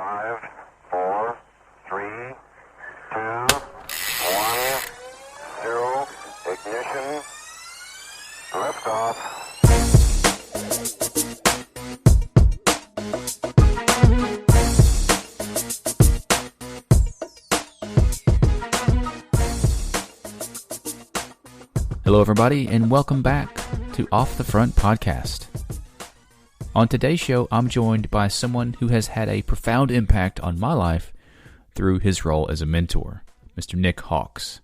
5, 4, 3, 2, 1, 0. Ignition. Liftoff. Hello, everybody, and welcome back to Off the Front Podcast. On today's show, I'm joined by someone who has had a profound impact on my life through his role as a mentor, Mr. Nik Hawks.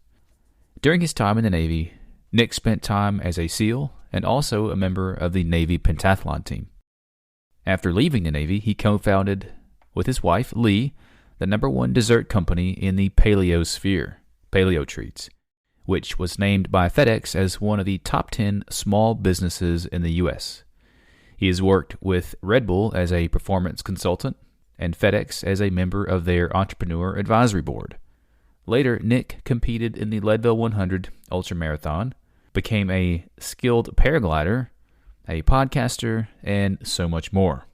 During his time in the Navy, Nik spent time as a SEAL and also a member of the Navy pentathlon team. After leaving the Navy, he co-founded, with his wife, Lee, the #1 dessert company in the Paleo sphere, Paleo Treats, which was named by FedEx as one of the top 10 small businesses in the U.S. He has worked with Red Bull as a performance consultant and FedEx as a member of their Entrepreneur Advisory Board. Later, Nik competed in the Leadville 100 ultramarathon, became a skilled paraglider, a podcaster, and so much more.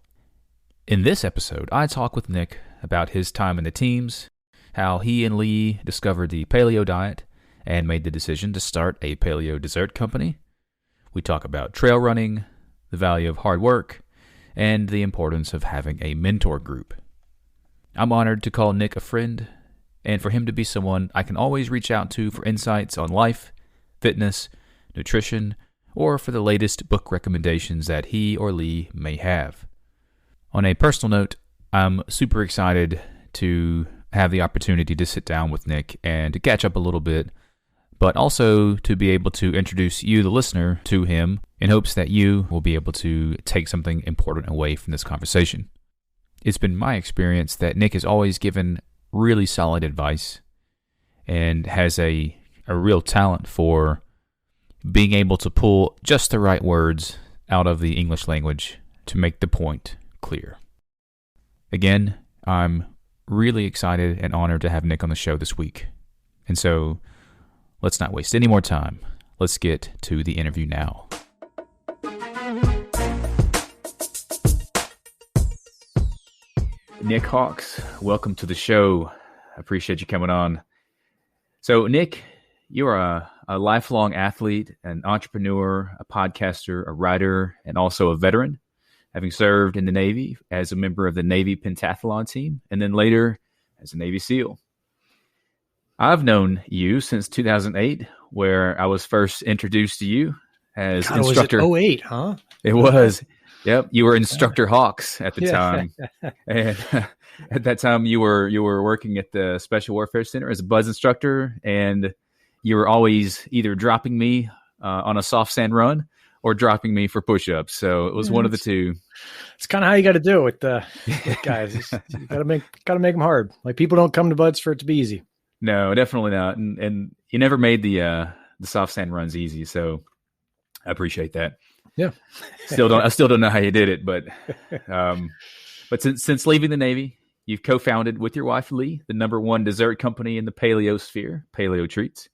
In this episode, I talk with Nik about his time in the teams, how he and Lee discovered the paleo diet, and made the decision to start a paleo dessert company. We talk about trail running, the value of hard work, and the importance of having a mentor group. I'm honored to call Nik a friend, and for him to be someone I can always reach out to for insights on life, fitness, nutrition, or for the latest book recommendations that he or Lee may have. On a personal note, I'm super excited to have the opportunity to sit down with Nik and to catch up a little bit, but also to be able to introduce you, the listener, to him in hopes that you will be able to take something important away from this conversation. It's been my experience that Nik has always given really solid advice and has a real talent for being able to pull just the right words out of the English language to make the point clear. Again, I'm really excited and honored to have Nik on the show this week. And so, let's not waste any more time. Let's get to the interview now. Nik Hawks, welcome to the show. I appreciate you coming on. So, Nik, you're a lifelong athlete, an entrepreneur, a podcaster, a writer, and also a veteran, having served in the Navy as a member of the Navy pentathlon team, and then later as a Navy SEAL. I've known you since 2008, where I was first introduced to you as instructor. Was it 08, huh? It was. Yep. You were Instructor Hawks at the time. And at that time, you were working at the Special Warfare Center as a buzz instructor, and you were always either dropping me on a soft sand run or dropping me for push-ups. So it was one of the two. It's kind of how you got to do it with guys. You got to make them hard. Like, people don't come to buds for it to be easy. No, definitely not. And you never made the soft sand runs easy, so I appreciate that. Yeah. I still don't know how you did it, but since leaving the Navy, you've co-founded with your wife Lee the #1 dessert company in the Paleo sphere, Paleo Treats,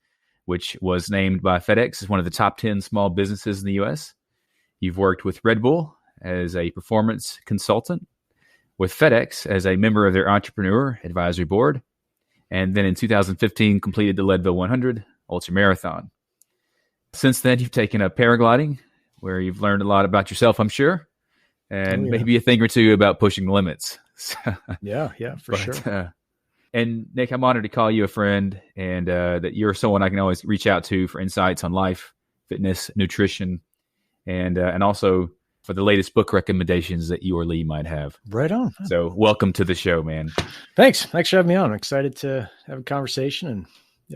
which was named by FedEx as one of the top 10 small businesses in the U.S. You've worked with Red Bull as a performance consultant, with FedEx as a member of their Entrepreneur Advisory Board, and then in 2015 completed the Leadville 100 ultramarathon. Since then, you've taken up paragliding, where you've learned a lot about yourself, I'm sure, and maybe a thing or two about pushing the limits. Yeah, for sure. And Nik, I'm honored to call you a friend, and that you're someone I can always reach out to for insights on life, fitness, nutrition, and also for the latest book recommendations that you or Lee might have. Right on. So welcome to the show, man. Thanks for having me on. I'm excited to have a conversation and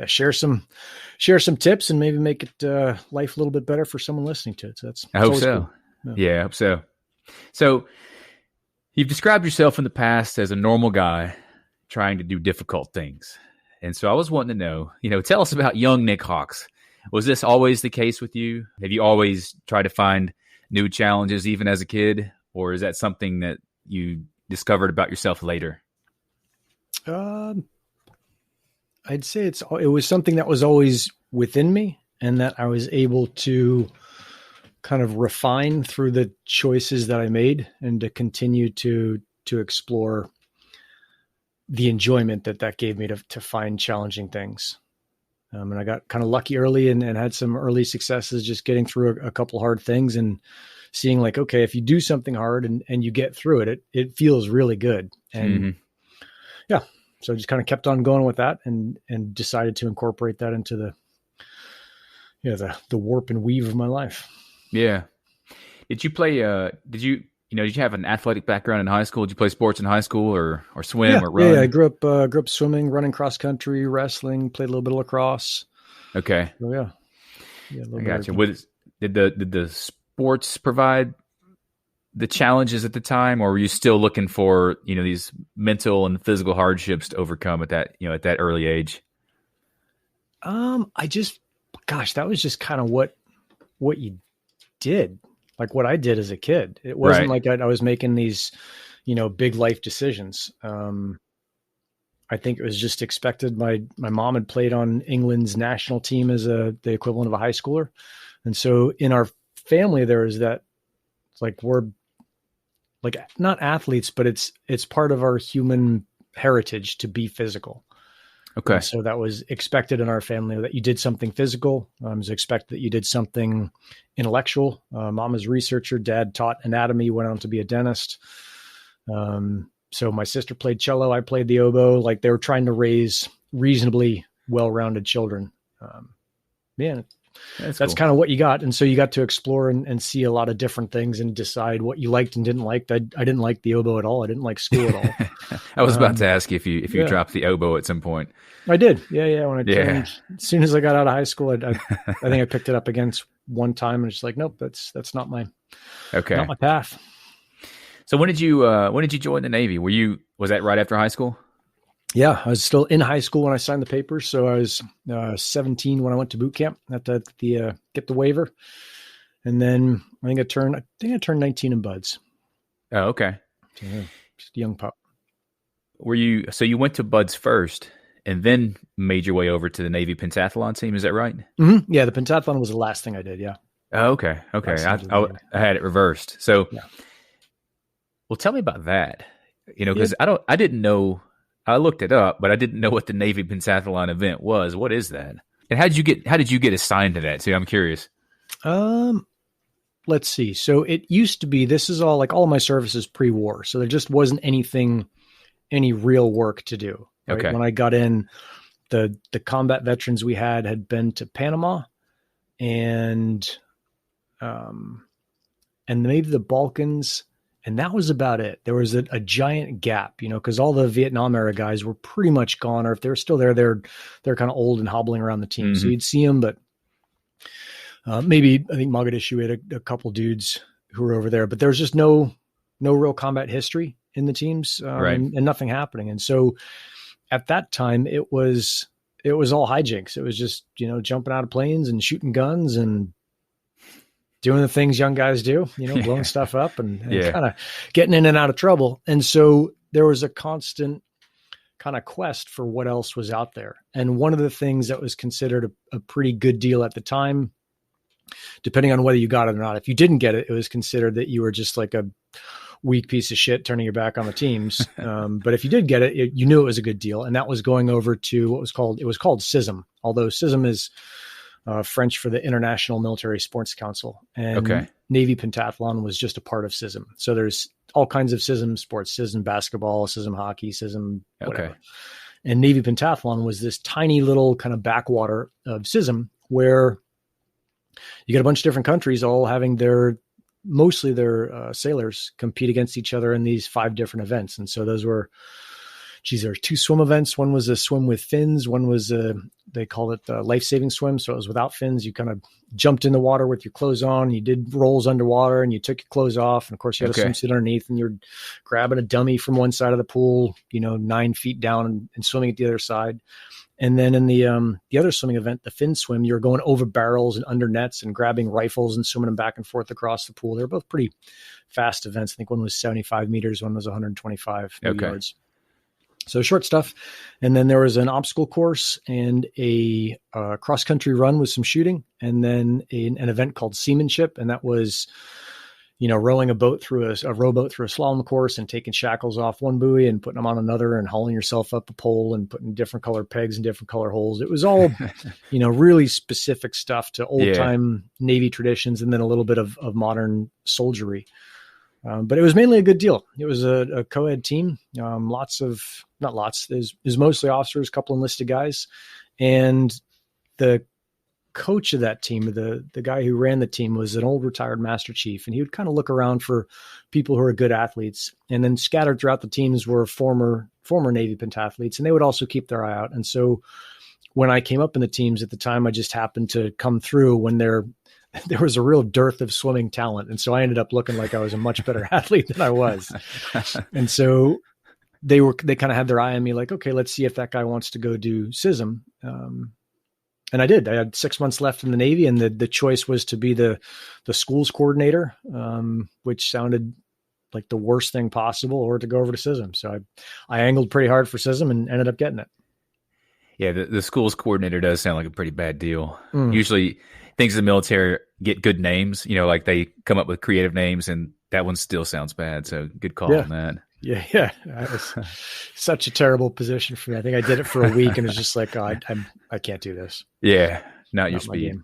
share some tips and maybe make it life a little bit better for someone listening to it. So I hope so. Cool. Yeah, I hope so. So you've described yourself in the past as a normal guy trying to do difficult things. And so I was wanting to know, tell us about young Nik Hawks. Was this always the case with you? Have you always tried to find new challenges even as a kid? Or is that something that you discovered about yourself later? I'd say it was something that was always within me, and that I was able to kind of refine through the choices that I made, and to continue to explore the enjoyment that gave me to find challenging things. And I got kind of lucky early and had some early successes just getting through a couple hard things and seeing like, okay, if you do something hard and you get through it, it feels really good. And yeah, so I just kind of kept on going with that and decided to incorporate that into the warp and weave of my life. Yeah. Did you play, did you have an athletic background in high school? Did you play sports in high school or swim or run? Yeah, I grew up swimming, running cross country, wrestling, played a little bit of lacrosse. Okay. So yeah. I got you. Did the sports provide the challenges at the time, or were you still looking for, these mental and physical hardships to overcome at that early age? That was just kind of what you did, like what I did as a kid. It wasn't like I was making these, big life decisions. I think it was just expected. My mom had played on England's national team as the equivalent of a high schooler. And so in our family, there is that, like, we're like not athletes, but it's part of our human heritage to be physical. Okay. And so that was expected in our family, that you did something physical. It was expected that you did something intellectual. Mom was a researcher. Dad taught anatomy, went on to be a dentist. So my sister played cello. I played the oboe. Like, they were trying to raise reasonably well-rounded children. That's cool. kind of what you got. And so you got to explore and see a lot of different things and decide what you liked and didn't like. I didn't like the oboe at all. I didn't like school at all. I was about to ask you if you dropped the oboe at some point. I did. Yeah. When I turned, as soon as I got out of high school, I think I picked it up against one time and it's like, nope, that's not my path. So when did you join the Navy? Was that right after high school? Yeah, I was still in high school when I signed the papers. So I was 17 when I went to boot camp. Had to get the waiver, and then I think I turned 19 in buds. Oh, okay. So, yeah, just a young pup. So you went to buds first, and then made your way over to the Navy pentathlon team? Is that right? Mm-hmm. Yeah, the pentathlon was the last thing I did. Yeah. Oh, okay. I had it reversed. So, well, tell me about that. Because I didn't know. I looked it up, but I didn't know what the Navy pentathlon event was. What is that? And how did you get assigned to that? See, I'm curious. Let's see. So it used to be, this is all like all my services pre-war. So there just wasn't any real work to do. Right? Okay. When I got in, the combat veterans we had been to Panama and maybe the Balkans. And that was about it. There was a giant gap, because all the Vietnam era guys were pretty much gone, or if they're still there, they're kind of old and hobbling around the team. Mm-hmm. So you'd see them, but maybe I think Mogadishu had a couple dudes who were over there, but there was just no real combat history in the teams, and nothing happening. And so at that time, it was all hijinks. It was just jumping out of planes and shooting guns and doing the things young guys do, blowing stuff up and kind of getting in and out of trouble. And so there was a constant kind of quest for what else was out there. And one of the things that was considered a pretty good deal at the time, depending on whether you got it or not, if you didn't get it, it was considered that you were just like a weak piece of shit turning your back on the teams. But if you did get it, you knew it was a good deal. And that was going over to it was called CISM, although CISM is French for the International Military Sports Council, and Navy pentathlon was just a part of CISM. So there's all kinds of CISM sports: CISM basketball, CISM hockey, CISM whatever. Okay. And Navy pentathlon was this tiny little kind of backwater of CISM, where you got a bunch of different countries all having mostly their sailors compete against each other in these 5 different events. And so those were, there were 2 swim events. One was a swim with fins. One was they called it the life-saving swim. So it was without fins. You kind of jumped in the water with your clothes on. You did rolls underwater and you took your clothes off. And of course you had a swimsuit underneath, and you're grabbing a dummy from one side of the pool, 9 feet down and swimming at the other side. And then in the other swimming event, the fin swim, you're going over barrels and under nets and grabbing rifles and swimming them back and forth across the pool. They're both pretty fast events. I think one was 75 meters. One was 125 yards. So short stuff. And then there was an obstacle course and a cross-country run with some shooting, and then an event called seamanship. And that was, rowing a boat through a rowboat through a slalom course and taking shackles off one buoy and putting them on another and hauling yourself up a pole and putting different color pegs in different color holes. It was all, really specific stuff to old time Navy traditions and then a little bit of modern soldiery. But it was mainly a good deal. It was a co-ed team. There's mostly officers, a couple enlisted guys. And the coach of that team, the guy who ran the team, was an old retired Master Chief, and he would kind of look around for people who are good athletes. And then scattered throughout the teams were former Navy pentathletes, and they would also keep their eye out. And so when I came up in the teams at the time, I just happened to come through when there was a real dearth of swimming talent. And so I ended up looking like I was a much better athlete than I was. And so they kind of had their eye on me like, okay, let's see if that guy wants to go do SISM. And I did. I had 6 months left in the Navy, and the choice was to be the schools coordinator, which sounded like the worst thing possible, or to go over to SISM. So I angled pretty hard for SISM and ended up getting it. Yeah, the schools coordinator does sound like a pretty bad deal. Usually things in the military get good names, like they come up with creative names, and that one still sounds bad. So good call on that. Yeah. That was such a terrible position for me. I think I did it for a week and it was just like, oh, I can't do this. Yeah, not your speed.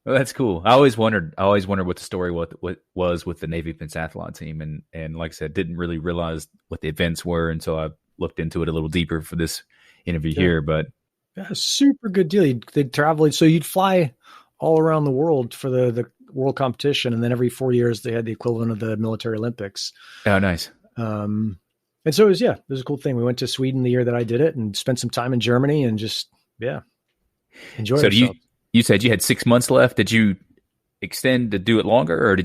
Well, that's cool. I always wondered what the story what was with the Navy pentathlon team, and like I said, didn't really realize what the events were until I looked into it a little deeper for this interview here. But super good deal. They'd travel, so you'd fly all around the world for the world competition, and then every 4 years they had the equivalent of the military Olympics. Oh, nice. And so it was a cool thing. We went to Sweden the year that I did it and spent some time in Germany and just, enjoy it. So you said you had 6 months left. Did you extend to do it longer, or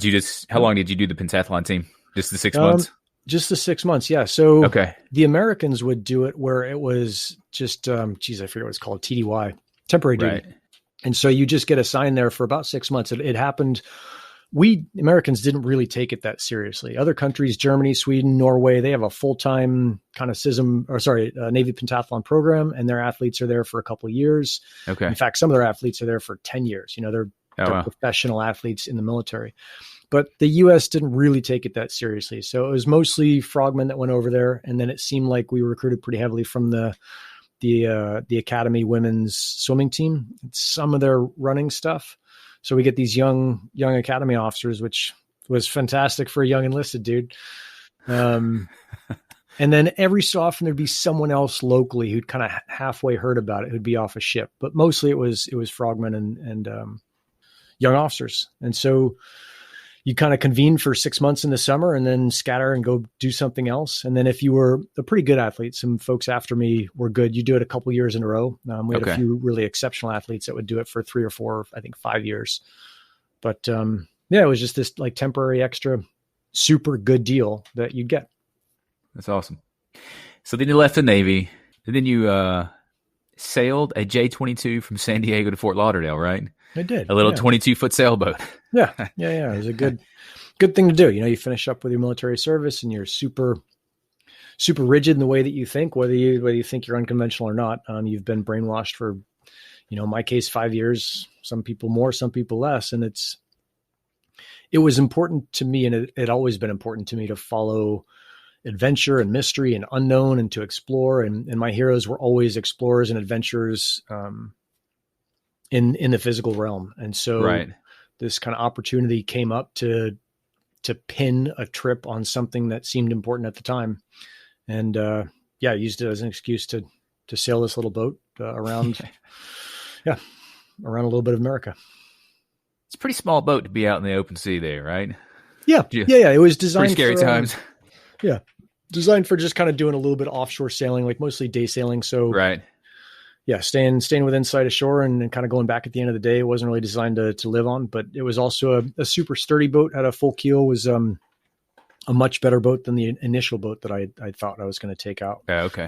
how long did you do the pentathlon team? Just the 6 months? Just the 6 months. Yeah. So the Americans would do it where it was just, I forget what it's called, TDY, temporary duty. Right. And so you just get assigned there for about 6 months. It happened. We Americans didn't really take it that seriously. Other countries, Germany, Sweden, Norway, they have a full-time kind of Navy pentathlon program, and their athletes are there for a couple of years. Okay. In fact, some of their athletes are there for 10 years. They're professional athletes in the military. But the U.S. didn't really take it that seriously. So it was mostly frogmen that went over there, and then it seemed like we recruited pretty heavily from the Academy women's swimming team, some of their running stuff. So we get these young Academy officers, which was fantastic for a young enlisted dude. And then every so often there'd be someone else locally who'd kind of halfway heard about it, who'd be off a ship, but mostly it was frogmen and young officers. And so you kind of convene for 6 months in the summer and then scatter and go do something else. And then if you were a pretty good athlete, some folks after me were good, you do it a couple years in a row. We had a few really exceptional athletes that would do it for 3 or 4, I think 5 years. But it was just this like temporary extra super good deal that you'd get. That's awesome. So then you left the Navy, and then you sailed a J-22 from San Diego to Fort Lauderdale, right? I did. A little 22-foot sailboat. Yeah. It was a good thing to do. You finish up with your military service and you're super, super rigid in the way that you think, whether you think you're unconventional or not. You've been brainwashed for, in my case, 5 years, some people more, some people less. And it was important to me, and it had always been important to me to follow adventure and mystery and unknown and to explore. And my heroes were always explorers and adventurers, in the physical realm. And so this kind of opportunity came up to pin a trip on something that seemed important at the time. And I used it as an excuse to sail this little boat around, around a little bit of America. It's a pretty small boat to be out in the open sea there, right? Yeah. It was designed pretty scary times. Designed for just kind of doing a little bit of offshore sailing, like mostly day sailing. So staying within sight of shore and kind of going back at the end of the day. It wasn't really designed to live on, but it was also a super sturdy boat, had a full keel, was a much better boat than the initial boat that I thought I was going to take out.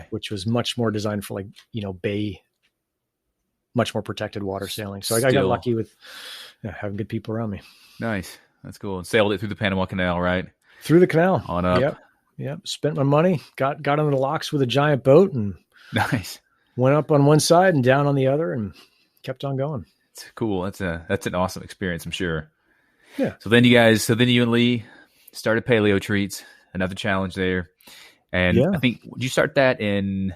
Which was much more designed for bay, much more protected water sailing. So I got lucky with having good people around me. Nice. That's cool. And sailed it through the Panama Canal, right? Through the canal. On up. Yep. Spent my money, got into the locks with a giant boat and nice. Went up on one side and down on the other and kept on going. It's cool. That's an awesome experience, I'm sure. Yeah. So then you and Lee started Paleo Treats, another challenge there. And Yeah. I think, did you start that in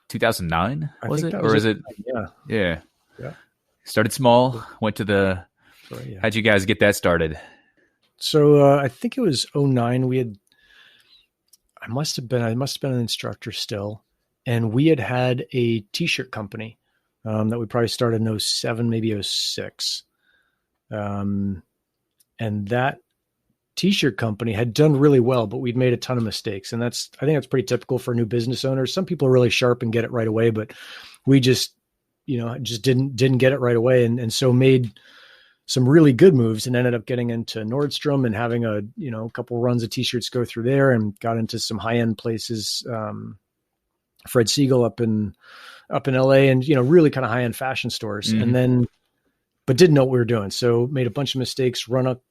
2009? Was it? Or is it? Yeah. Yeah. Yeah. Started small, went to the, Right, yeah. how'd you guys get that started? So I think it was 2009. I must have been an instructor still. And we had a t-shirt company that we probably started in 2007, maybe 2006. And that t-shirt company had done really well, but we'd made a ton of mistakes. And I think that's pretty typical for new business owners. Some people are really sharp and get it right away, but we just didn't get it right away. And so made some really good moves and ended up getting into Nordstrom and having a couple runs of t-shirts go through there, and got into some high-end places. Fred Siegel up in LA, and, really kind of high-end fashion stores. Mm-hmm. And then, but didn't know what we were doing. So made a bunch of mistakes, ran up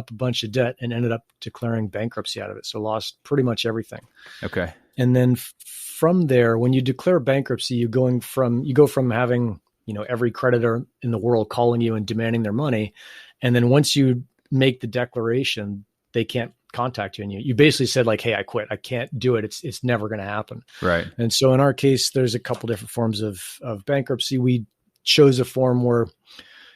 a bunch of debt, and ended up declaring bankruptcy out of it. So lost pretty much everything. Okay. And then from there, when you declare bankruptcy, you go from having, every creditor in the world calling you and demanding their money. And then once you make the declaration, they can't contact you. And you basically said, like, hey, I quit. I can't do it. It's never going to happen. Right. And so in our case, there's a couple different forms of bankruptcy. We chose a form where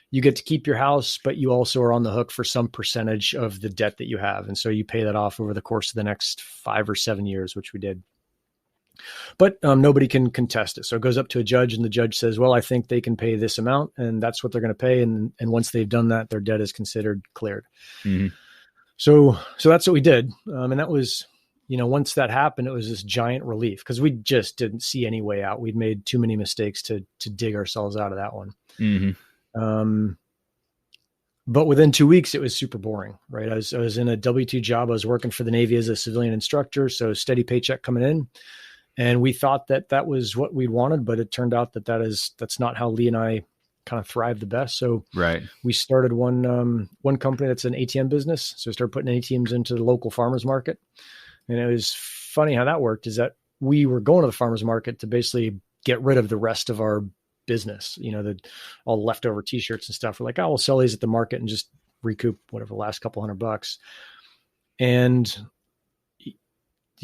you get to keep your house, but you also are on the hook for some percentage of the debt that you have. And so you pay that off over the course of the next 5 or 7 years, which we did. But nobody can contest it. So it goes up to a judge, and the judge says, well, I think they can pay this amount, and that's what they're going to pay. And once they've done that, their debt is considered cleared. Mm-hmm. So that's what we did. And that was, once that happened, it was this giant relief, because we just didn't see any way out. We'd made too many mistakes to dig ourselves out of that one. Mm-hmm. But within 2 weeks, it was super boring, right? I was in a W-2 job. I was working for the Navy as a civilian instructor. So steady paycheck coming in. And we thought that was what we wanted, but it turned out that's not how Lee and I kind of thrive the best. So right. We started one company that's an ATM business. So we started putting ATMs into the local farmers market. And it was funny how that worked, is that we were going to the farmers market to basically get rid of the rest of our business, all the leftover t-shirts and stuff. We're like, oh, we'll sell these at the market and just recoup whatever the last couple $100. And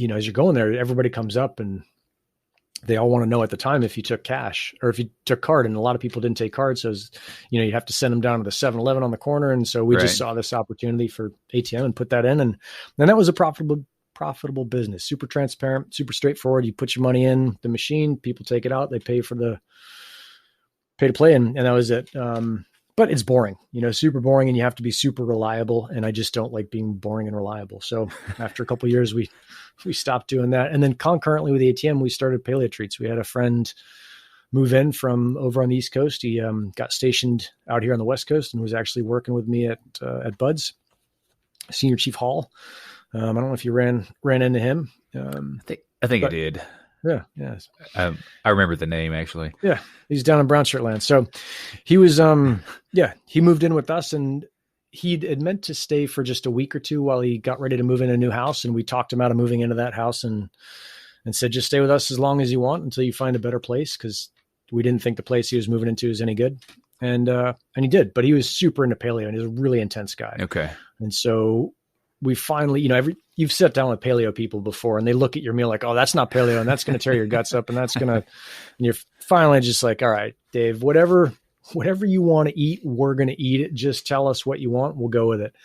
as you're going there, everybody comes up and they all want to know at the time if you took cash or if you took card. And a lot of people didn't take cards. So, you have to send them down to the 7-Eleven on the corner. And so we just saw this opportunity for ATM and put that in. And then that was a profitable business, super transparent, super straightforward. You put your money in the machine, people take it out, they pay to play. And that was it. But it's boring, super boring, and you have to be super reliable. And I just don't like being boring and reliable. So after a couple of years, we stopped doing that. And then concurrently with the ATM, we started Paleo Treats. We had a friend move in from over on the East Coast. He got stationed out here on the West Coast and was actually working with me at Bud's, Senior Chief Hall. I don't know if you ran into him. I think I did. Yeah. Yes. I remember the name, actually. Yeah. He's down in Brown Shirt Land. So he was, he moved in with us, and had meant to stay for just a week or two while he got ready to move in a new house. And we talked him out of moving into that house and said, just stay with us as long as you want until you find a better place. Cause we didn't think the place he was moving into was any good. And he did, but he was super into paleo, and he's a really intense guy. Okay. And so we finally, you've sat down with paleo people before, and they look at your meal like, oh, that's not paleo, and that's going to tear your guts up, and and you're finally just like, all right, Dave, whatever you want to eat, we're going to eat it. Just tell us what you want. We'll go with it.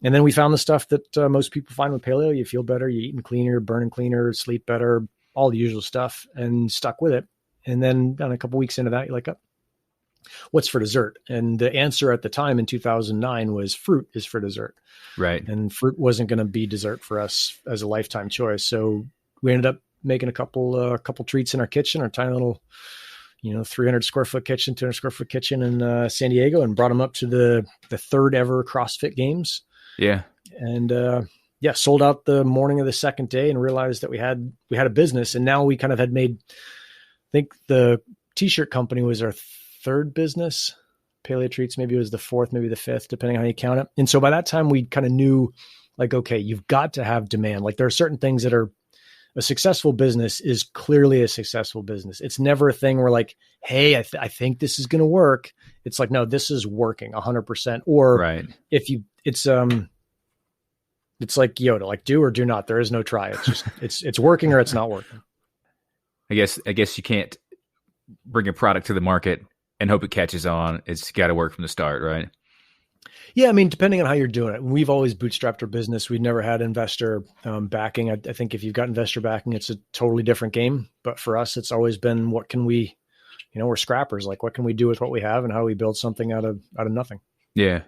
And then we found the stuff that most people find with paleo. You feel better, you're eating cleaner, burning cleaner, sleep better, all the usual stuff, and stuck with it. And then a couple weeks into that, you're like, oh, what's for dessert? And the answer at the time in 2009 was fruit is for dessert. Right. And fruit wasn't going to be dessert for us as a lifetime choice. So we ended up making a couple treats in our kitchen, our tiny little, 300 square foot kitchen, 200 square foot kitchen in San Diego, and brought them up to the third ever CrossFit Games. Yeah. And, sold out the morning of the second day and realized that we had a business. And now we kind of had made, I think the t-shirt company was our third business. Paleo Treats maybe it was the fourth, maybe the fifth, depending on how you count it. And so by that time we kind of knew, like, okay, you've got to have demand. Like, there are certain things that are a successful business is clearly a successful business. It's never a thing where like, hey, I think this is going to work. It's like, no, this is working 100%. Or right. it's like Yoda, like do or do not. There is no try. It's just, it's working or it's not working. I guess you can't bring a product to the market and hope it catches on. It's got to work from the start, right? Yeah, I mean, depending on how you're doing it. We've always bootstrapped our business. We've never had investor backing. I think if you've got investor backing, it's a totally different game. But for us, it's always been, what can we, we're scrappers. Like, what can we do with what we have, and how do we build something out of nothing? Yeah.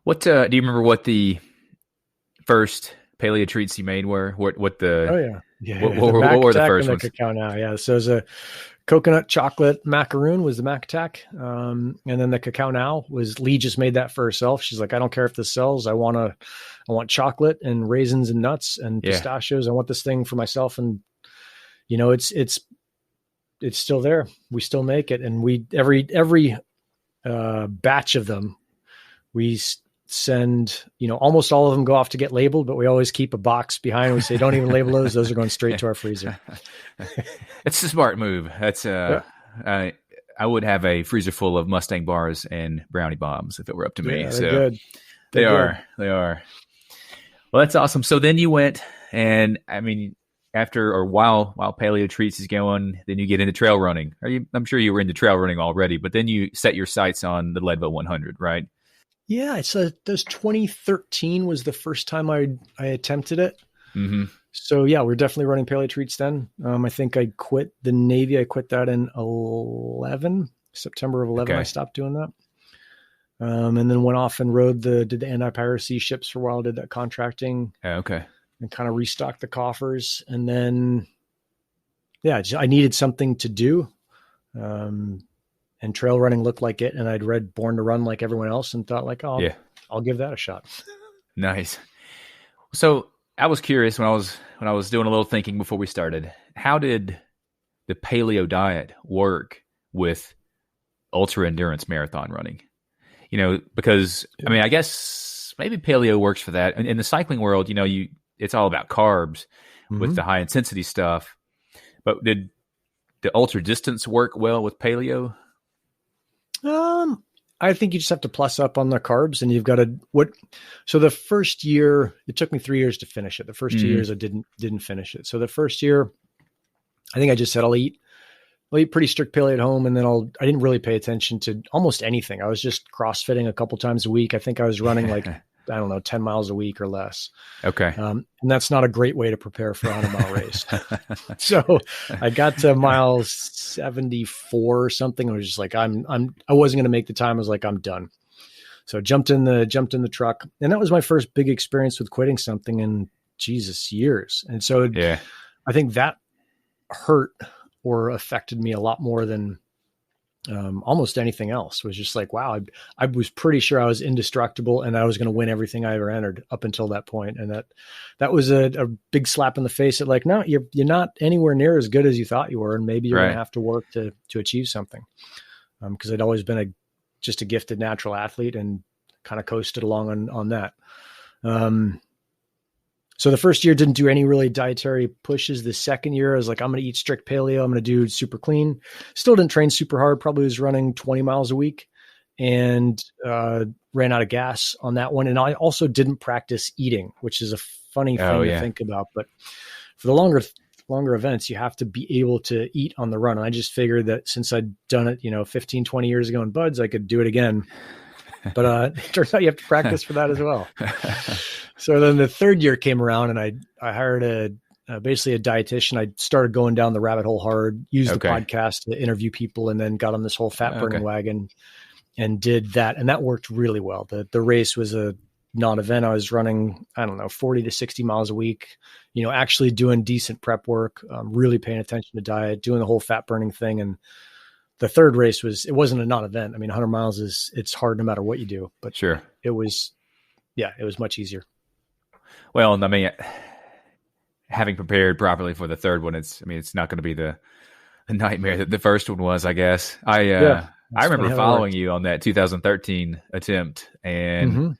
What do you remember? What the first paleo treats you made were? What the? What were the first ones? The cacao now, yeah. So there's a coconut chocolate macaroon was the Mac Attack. And then the cacao now was, Lee just made that for herself. She's like, I don't care if this sells. I want chocolate and raisins and nuts and pistachios. I want this thing for myself. And, it's still there. We still make it. And we, every batch of them, we send, almost all of them go off to get labeled, but we always keep a box behind. We say, don't even label those. Those are going straight to our freezer. It's a smart move. That's I would have a freezer full of Mustang bars and brownie bombs if it were up to me. Yeah, so good. They are. Well, that's awesome. So then you went, and I mean, after or while Paleo Treats is going, then you get into trail running. I'm sure you were into trail running already, but then you set your sights on the Leadville 100, right? Yeah, it's 2013 was the first time I attempted it. Mm-hmm. So yeah, we're definitely running Paleo Treats then. I think I quit the Navy. I quit that in September of 11. Okay. I stopped doing that. And then went off and did the anti-piracy ships for a while, did that contracting. Okay. And kind of restocked the coffers. And then, I needed something to do. And trail running looked like it. And I'd read Born to Run like everyone else and thought like, I'll give that a shot. Nice. So I was curious when I was doing a little thinking before we started, how did the paleo diet work with ultra endurance marathon running? Because I mean, I guess maybe paleo works for that. In the cycling world, it's all about carbs with the high intensity stuff. But did the ultra distance work well with paleo? I think you just have to plus up on the carbs, and you've got to so the first year, it took me 3 years to finish it. The first 2 years I didn't finish it. So the first year, I think I just said, I'll eat pretty strict paleo at home. And then I didn't really pay attention to almost anything. I was just CrossFitting a couple times a week. I think I was running 10 miles a week or less. Okay. And that's not a great way to prepare for a 100-mile race. So I got to mile 74 or something. I was just like, I wasn't going to make the time. I was like, I'm done. So I jumped in the truck, and that was my first big experience with quitting something in years. And so I think that hurt or affected me a lot more than almost anything else. Was just like, wow, I was pretty sure I was indestructible and I was going to win everything I ever entered up until that point. And that was a big slap in the face. Like, no, you're not anywhere near as good as you thought you were. And maybe you're going to have to work to achieve something. Cause I'd always been just a gifted natural athlete and kind of coasted along on that. So the first year didn't do any really dietary pushes. The second year I was like, I'm going to eat strict paleo. I'm going to do super clean. Still didn't train super hard. Probably was running 20 miles a week and ran out of gas on that one. And I also didn't practice eating, which is a funny thing to think about. But for the longer events, you have to be able to eat on the run. And I just figured that since I'd done it, 15, 20 years ago in Buds, I could do it again. But it turns out you have to practice for that as well. So then the third year came around, and I hired basically a dietitian. I started going down the rabbit hole hard, used the podcast to interview people, and then got on this whole fat burning wagon and did that. And that worked really well. The race was a non-event. I was running, 40 to 60 miles a week, actually doing decent prep work, really paying attention to diet, doing the whole fat burning thing. And the third race it wasn't a non-event. I mean, 100 miles it's hard no matter what you do, but sure, it was much easier. Well, I mean, having prepared properly for the third one, it's not going to be the nightmare that the first one was, I guess. I remember following you on that 2013 attempt, and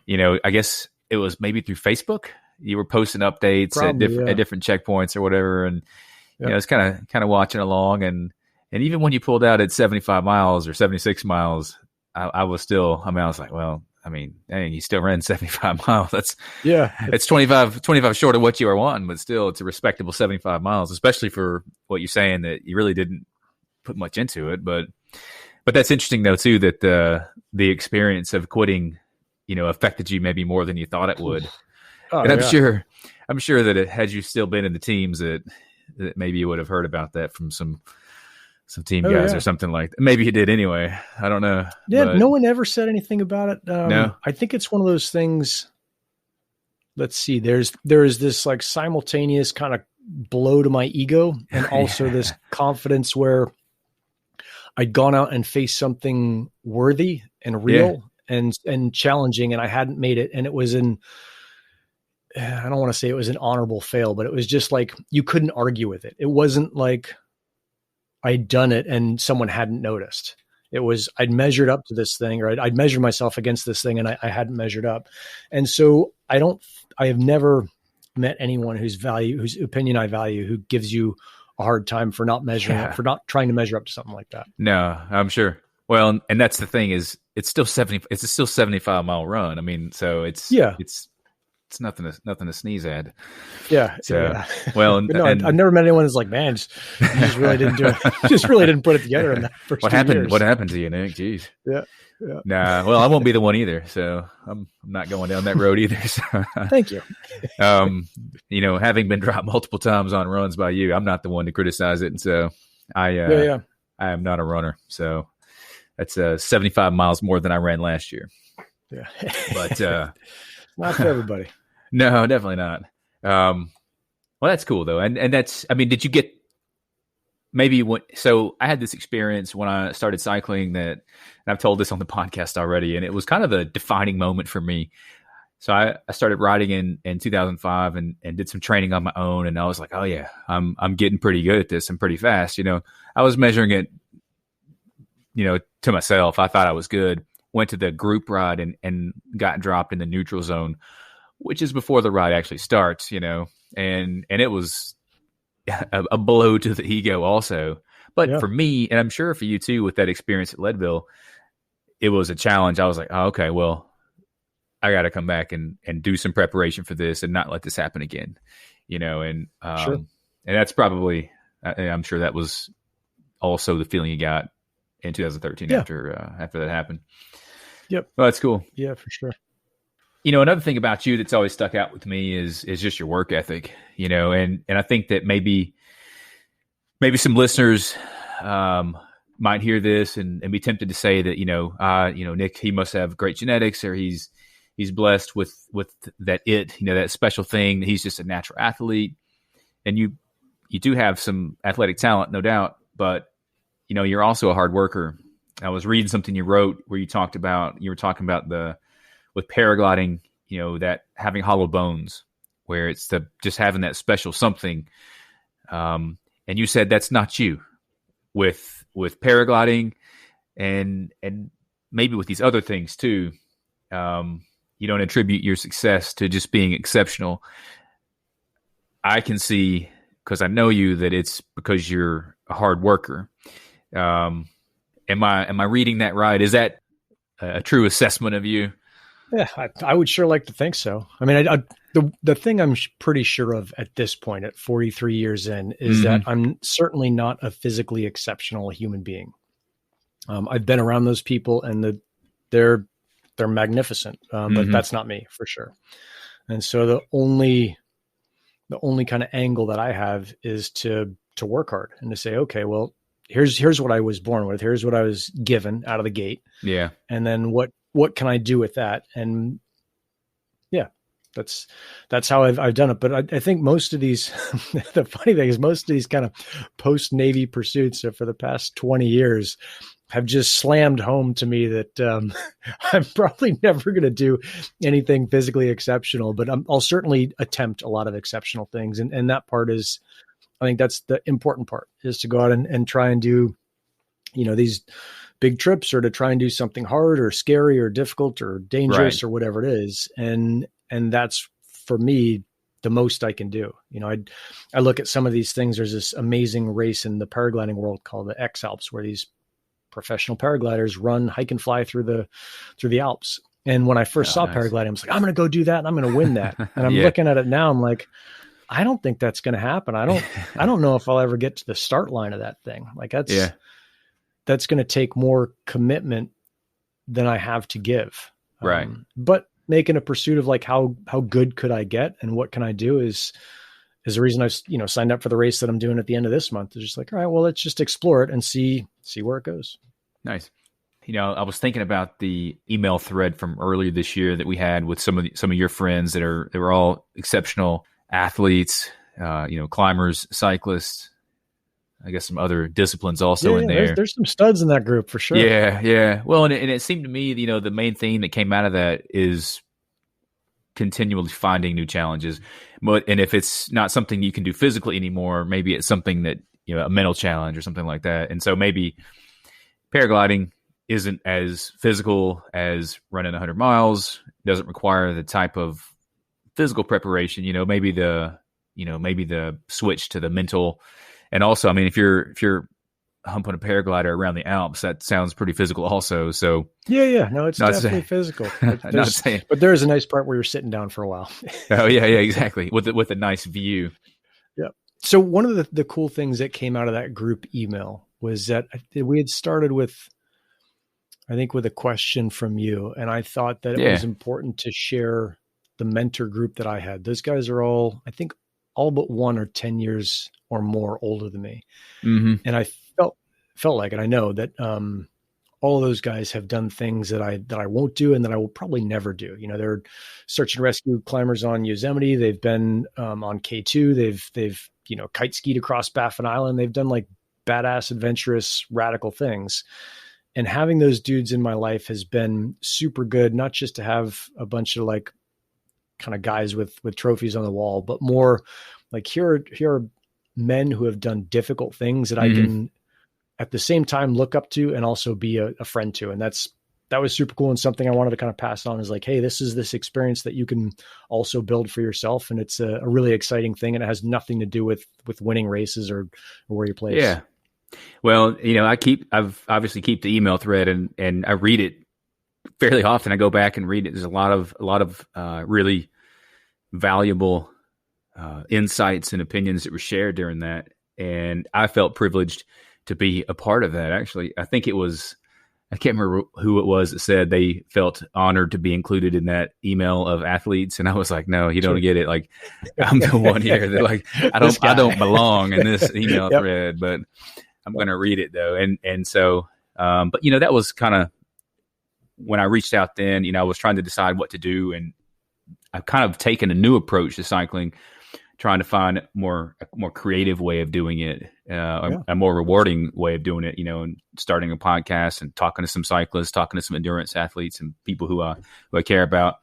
I guess it was maybe through Facebook. You were posting updates at different checkpoints or whatever, and it's kind of watching along, and even when you pulled out at 75 miles or 76 miles, I was still. I mean, I was like, well, I mean, dang, you still ran 75 miles. It's 25 short of what you were wanting, but still it's a respectable 75 miles, especially for what you're saying that you really didn't put much into it. But that's interesting though, too, that the experience of quitting, affected you maybe more than you thought it would. And I'm sure that had you still been in the teams that maybe you would have heard about that from some team guys or something like that. Maybe you did anyway. I don't know. Yeah, no one ever said anything about it. No. I think it's one of those things. Let's see. There is this like simultaneous kind of blow to my ego, and also this confidence where I'd gone out and faced something worthy and real and challenging, and I hadn't made it. And it was I don't want to say it was an honorable fail, but it was just like, you couldn't argue with it. It wasn't like I'd done it and someone hadn't noticed. It was, I'd measured up to this thing, or I'd measured myself against this thing, and I hadn't measured up. And so I have never met anyone whose opinion I value, who gives you a hard time for not measuring up, for not trying to measure up to something like that. No, I'm sure. Well, and that's the thing is it's still 75-mile run. I mean, so it's nothing to sneeze at. Yeah. So, yeah. Well, I've never met anyone who's like, man, you just really didn't do it. Just really didn't put it together in that first What 2 happened? years. What happened to you, Nick? Jeez. Yeah. Nah. Well, I won't be the one either. So I'm not going down that road either. So, thank you. Having been dropped multiple times on runs by you, I'm not the one to criticize it. And so I am not a runner. So that's 75 miles more than I ran last year. Yeah. But not for everybody. No, definitely not. Well, that's cool though. And that's, I mean, did you get so I had this experience when I started cycling and I've told this on the podcast already, and it was kind of a defining moment for me. So I started riding in 2005 and did some training on my own. And I was like, oh yeah, I'm getting pretty good at this. I'm pretty fast. I was measuring it, to myself. I thought I was good. Went to the group ride and got dropped in the neutral zone, which is before the ride actually starts, and it was a blow to the ego also. But for me, and I'm sure for you too, with that experience at Leadville, it was a challenge. I was like, oh, okay, well, I got to come back and do some preparation for this and not let this happen again, and that's probably, I'm sure that was also the feeling you got in 2013 after that happened. Yep. Well, that's cool. Yeah, for sure. Another thing about you that's always stuck out with me is just your work ethic, and I think that maybe some listeners might hear this and be tempted to say that, Nick, he must have great genetics, or he's blessed with that that special thing. He's just a natural athlete. And you do have some athletic talent, no doubt, but you're also a hard worker. I was reading something you wrote where you were talking about with paragliding, that having hollow bones, where it's just having that special something. And you said that's not you with paragliding and maybe with these other things too. You don't attribute your success to just being exceptional. I can see, because I know you, that it's because you're a hard worker. Am I reading that right? Is that a true assessment of you? Yeah, I would sure like to think so. I mean, the thing I'm pretty sure of at this point, at 43 years in, is that I'm certainly not a physically exceptional human being. I've been around those people, and they're magnificent, but that's not me for sure. And so the only kind of angle that I have is to work hard and to say, okay, well, here's what I was born with. Here's what I was given out of the gate. Yeah. And then what can I do with that? And yeah, that's how I've done it. But I think most of these, the funny thing is most of these kind of post-Navy pursuits for the past 20 years have just slammed home to me that I'm probably never going to do anything physically exceptional, but I'll certainly attempt a lot of exceptional things. And that part is, I think that's the important part, is to go out and try and do, these big trips, or to try and do something hard or scary or difficult or dangerous or whatever it is. And that's, for me, the most I can do. I look at some of these things. There's this amazing race in the paragliding world called the X Alps, where these professional paragliders run, hike and fly through the Alps. And when I first saw nice. paragliding, I was like, I'm going to go do that and I'm going to win that. And I'm Yeah. looking at it now. I'm like, I don't think that's going to happen. I don't know if I'll ever get to the start line of that thing. Like that's going to take more commitment than I have to give. Right. But making a pursuit of like, how good could I get and what can I do is the reason I've, signed up for the race that I'm doing at the end of this month. Is just like, all right, well, let's just explore it and see where it goes. Nice. I was thinking about the email thread from earlier this year that we had with some of your friends that were all exceptional athletes, climbers, cyclists, I guess some other disciplines also in there. There's some studs in that group for sure. Yeah. Yeah. Well, and it seemed to me, the main theme that came out of that is continually finding new challenges. And if it's not something you can do physically anymore, maybe it's something that, a mental challenge or something like that. And so maybe paragliding isn't as physical as running 100 miles, doesn't require the type of physical preparation, maybe the switch to the mental. And also, I mean, if you're humping a paraglider around the Alps, that sounds pretty physical also. So yeah. No, it's definitely physical. But there is a nice part where you're sitting down for a while. Oh yeah, exactly. With a nice view. Yeah. So one of the cool things that came out of that group email was that we had started with a question from you. And I thought that it was important to share the mentor group that I had. Those guys are all but one are 10 years or more older than me. Mm-hmm. And I felt like, and I know that, all of those guys have done things that I won't do and that I will probably never do. They're search and rescue climbers on Yosemite. They've been, on K2. They've, kite skied across Baffin Island. They've done like badass, adventurous, radical things. And having those dudes in my life has been super good, not just to have a bunch of like kind of guys with trophies on the wall, but more like here are men who have done difficult things that I can at the same time look up to and also be a friend to. And that was super cool. And something I wanted to kind of pass on is like, hey, this is this experience that you can also build for yourself. And it's a really exciting thing. And it has nothing to do with winning races or where you place. Yeah. Well, I've obviously keep the email thread and I read it fairly often. I go back and read it. There's a lot of really valuable insights and opinions that were shared during that. And I felt privileged to be a part of that. Actually, I think I can't remember who it was that said they felt honored to be included in that email of athletes. And I was like, no, you don't get it. Like I'm the one here that like, I don't belong in this email thread, but I'm going to read it though. And so, but that was kind of when I reached out then, I was trying to decide what to do. And I've kind of taken a new approach to cycling, trying to find a more creative way of doing it, a more rewarding way of doing it, and starting a podcast and talking to some cyclists, talking to some endurance athletes and people who I care about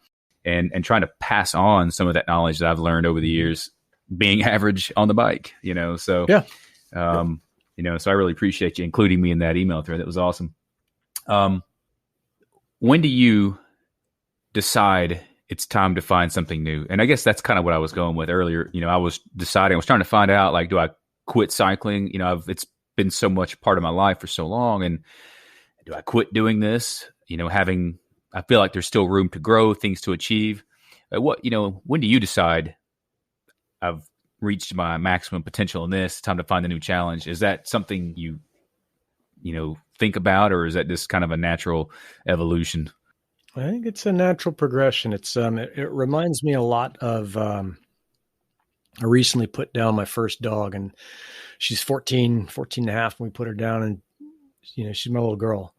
and trying to pass on some of that knowledge that I've learned over the years being average on the bike, so, so I really appreciate you including me in that email thread. That was awesome. When do you decide it's time to find something new? And I guess that's kind of what I was going with earlier. I was trying to find out, like, do I quit cycling? It's been so much part of my life for so long. And do I quit doing this? I feel like there's still room to grow, things to achieve. When do you decide I've reached my maximum potential in this, time to find a new challenge? Is that something you think about, or is that just kind of a natural evolution? I think it's a natural progression. It's it reminds me a lot of I recently put down my first dog, and she's 14 and a half when we put her down, and she's my little girl.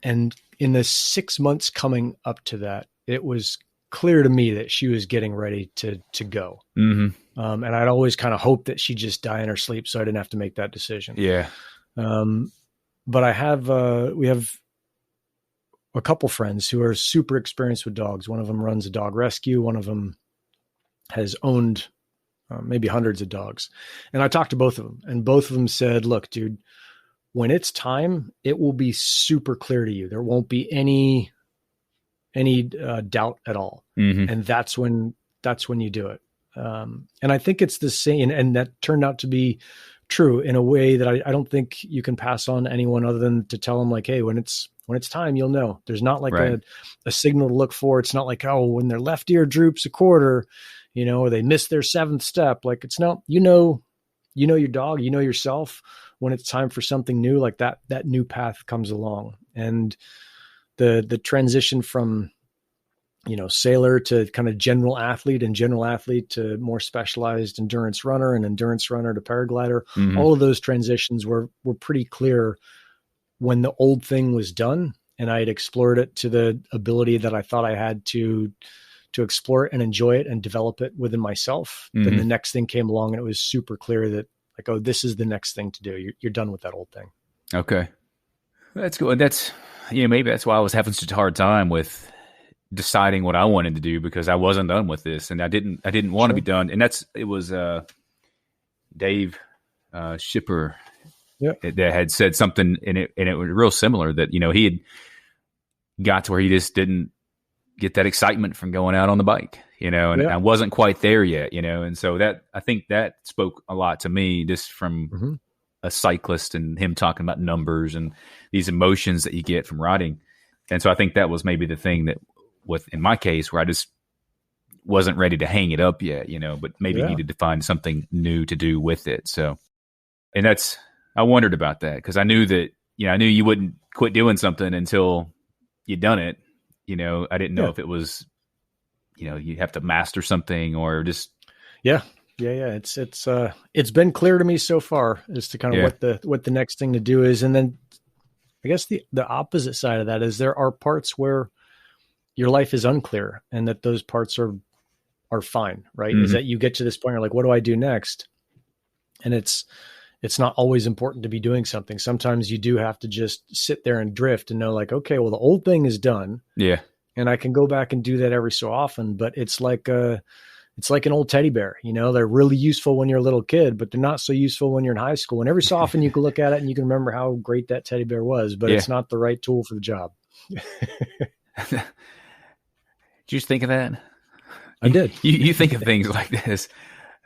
And in the 6 months coming up to that, it was clear to me that she was getting ready to go. Mm-hmm. And I'd always kind of hoped that she'd just die in her sleep so I didn't have to make that decision. Yeah. But we have a couple friends who are super experienced with dogs. One of them runs a dog rescue. One of them has owned maybe hundreds of dogs. And I talked to both of them, and both of them said, look, dude, when it's time, it will be super clear to you. There won't be any doubt at all. Mm-hmm. And that's when you do it. And I think it's the same. And that turned out to be true in a way that I don't think you can pass on to anyone other than to tell them, like, hey, when it's When it's time, you'll know. There's not like Right. a signal to look for. It's not like, oh, when their left ear droops a quarter, or they miss their seventh step. Like it's no, your dog, yourself. When it's time for something new, like that new path comes along. And the transition from, sailor to kind of general athlete, and general athlete to more specialized endurance runner, and endurance runner to paraglider, Mhm. all of those transitions were pretty clear when the old thing was done and I had explored it to the ability that I thought I had to explore it and enjoy it and develop it within myself. Then the next thing came along and it was super clear that like, oh, this is the next thing to do. You're done with that old thing. Okay. That's good. That's, maybe that's why I was having such a hard time with deciding what I wanted to do, because I wasn't done with this and I didn't want to be done. And it was Dave Shipper that had said something and it was real similar, that, he had got to where he just didn't get that excitement from going out on the bike, and I wasn't quite there yet, and so I think that spoke a lot to me, just from a cyclist and him talking about numbers and these emotions that you get from riding. And so I think that was maybe the thing that in my case, where I just wasn't ready to hang it up yet, but maybe needed to find something new to do with it. So, and I wondered about that, because I knew that, I knew you wouldn't quit doing something until you'd done it. I didn't know if it was, you have to master something or just. Yeah. It's been clear to me so far as to kind of what the next thing to do is. And then I guess the opposite side of that is there are parts where your life is unclear and that those parts are fine, right? Is that you get to this point, you're like, what do I do next? And it's not always important to be doing something. Sometimes you do have to just sit there and drift and know like, okay, well, the old thing is done. Yeah. And I can go back and do that every so often, but it's like an old teddy bear, they're really useful when you're a little kid, but they're not so useful when you're in high school. And every so often you can look at it and you can remember how great that teddy bear was, but it's not the right tool for the job. Did you just think of that? I did. You think of things like this.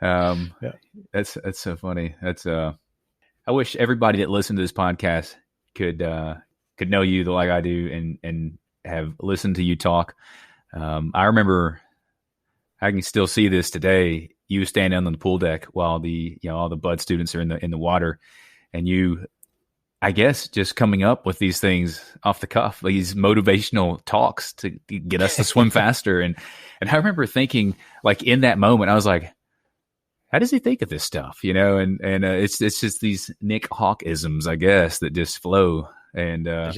That's so funny. I wish everybody that listened to this podcast could know you like I do and have listened to you talk. I remember, I can still see this today. You standing on the pool deck while all the bud students are in the water, and you, I guess, just coming up with these things off the cuff, these motivational talks to get us to swim faster. And I remember thinking, like, in that moment, I was like, how does he think of this stuff? And it's just these Nik Hawk isms, I guess, that just flow. And they're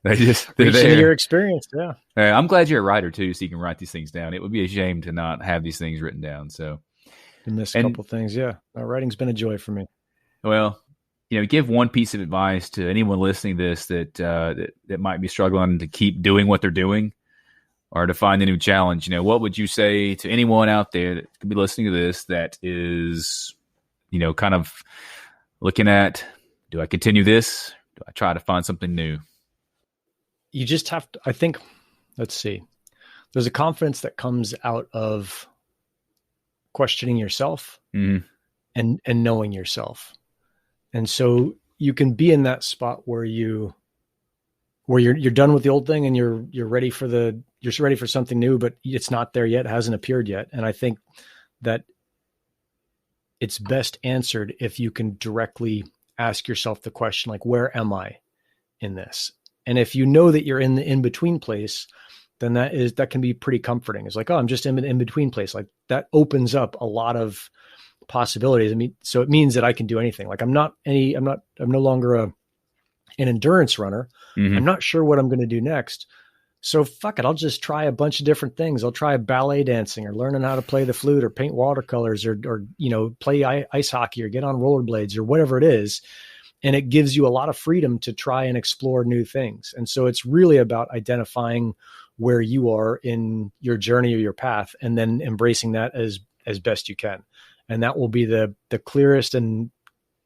there. Your experience. Yeah. I'm glad you're a writer too, so you can write these things down. It would be a shame to not have these things written down. So you missed a couple things. Yeah. Writing's been a joy for me. Well, give one piece of advice to anyone listening to this that might be struggling to keep doing what they're doing or to find a new challenge. What would you say to anyone out there that could be listening to this that is, kind of looking at, do I continue this? Do I try to find something new? You just have to, I think, let's see. There's a confidence that comes out of questioning yourself and knowing yourself. And so you can be in that spot where you're done with the old thing and you're ready for something new, but it's not there yet, hasn't appeared yet. And I think that it's best answered if you can directly ask yourself the question, like, where am I in this? And if you know that you're in the in-between place, then that can be pretty comforting. It's like, oh, I'm just in in-between place. Like that opens up a lot of possibilities. I mean, so it means that I can do anything. Like I'm no longer an endurance runner. I'm not sure what I'm going to do next. So fuck it. I'll just try a bunch of different things. I'll try ballet dancing or learning how to play the flute or paint watercolors or play ice hockey or get on rollerblades or whatever it is. And it gives you a lot of freedom to try and explore new things. And so it's really about identifying where you are in your journey or your path and then embracing that as best you can. And that will be the clearest and,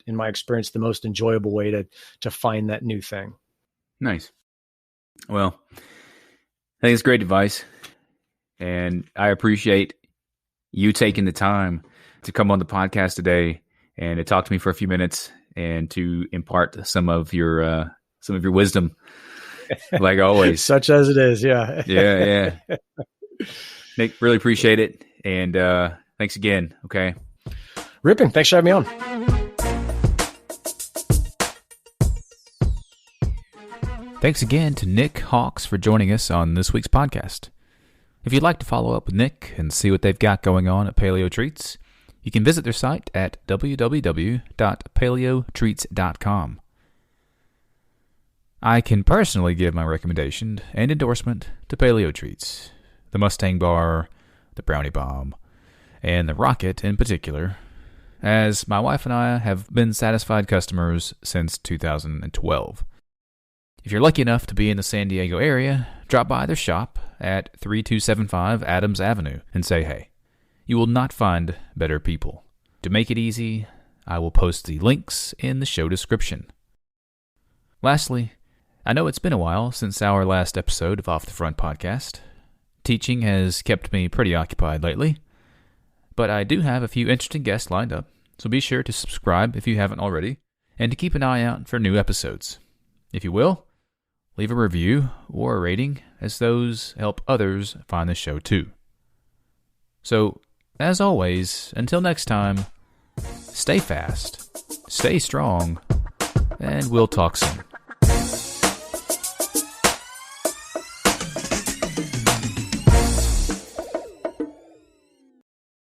in my experience, the most enjoyable way to find that new thing. Nice. Well, I think it's great advice, and I appreciate you taking the time to come on the podcast today and to talk to me for a few minutes and to impart some of your wisdom like always. Such as it is, yeah. Yeah. Nick, really appreciate it. And thanks again. Okay. Ripping. Thanks for having me on. Thanks again to Nik Hawks for joining us on this week's podcast. If you'd like to follow up with Nick and see what they've got going on at Paleo Treats, you can visit their site at www.paleotreats.com. I can personally give my recommendation and endorsement to Paleo Treats, the Mustang Bar, the Brownie Bomb, and the Rocket in particular, as my wife and I have been satisfied customers since 2012. If you're lucky enough to be in the San Diego area, drop by their shop at 3275 Adams Avenue and say hey. You will not find better people. To make it easy, I will post the links in the show description. Lastly, I know it's been a while since our last episode of Off the Front podcast. Teaching has kept me pretty occupied lately, but I do have a few interesting guests lined up, so be sure to subscribe if you haven't already, and to keep an eye out for new episodes. If you will, leave a review or a rating, as those help others find the show too. So, as always, until next time, stay fast, stay strong, and we'll talk soon.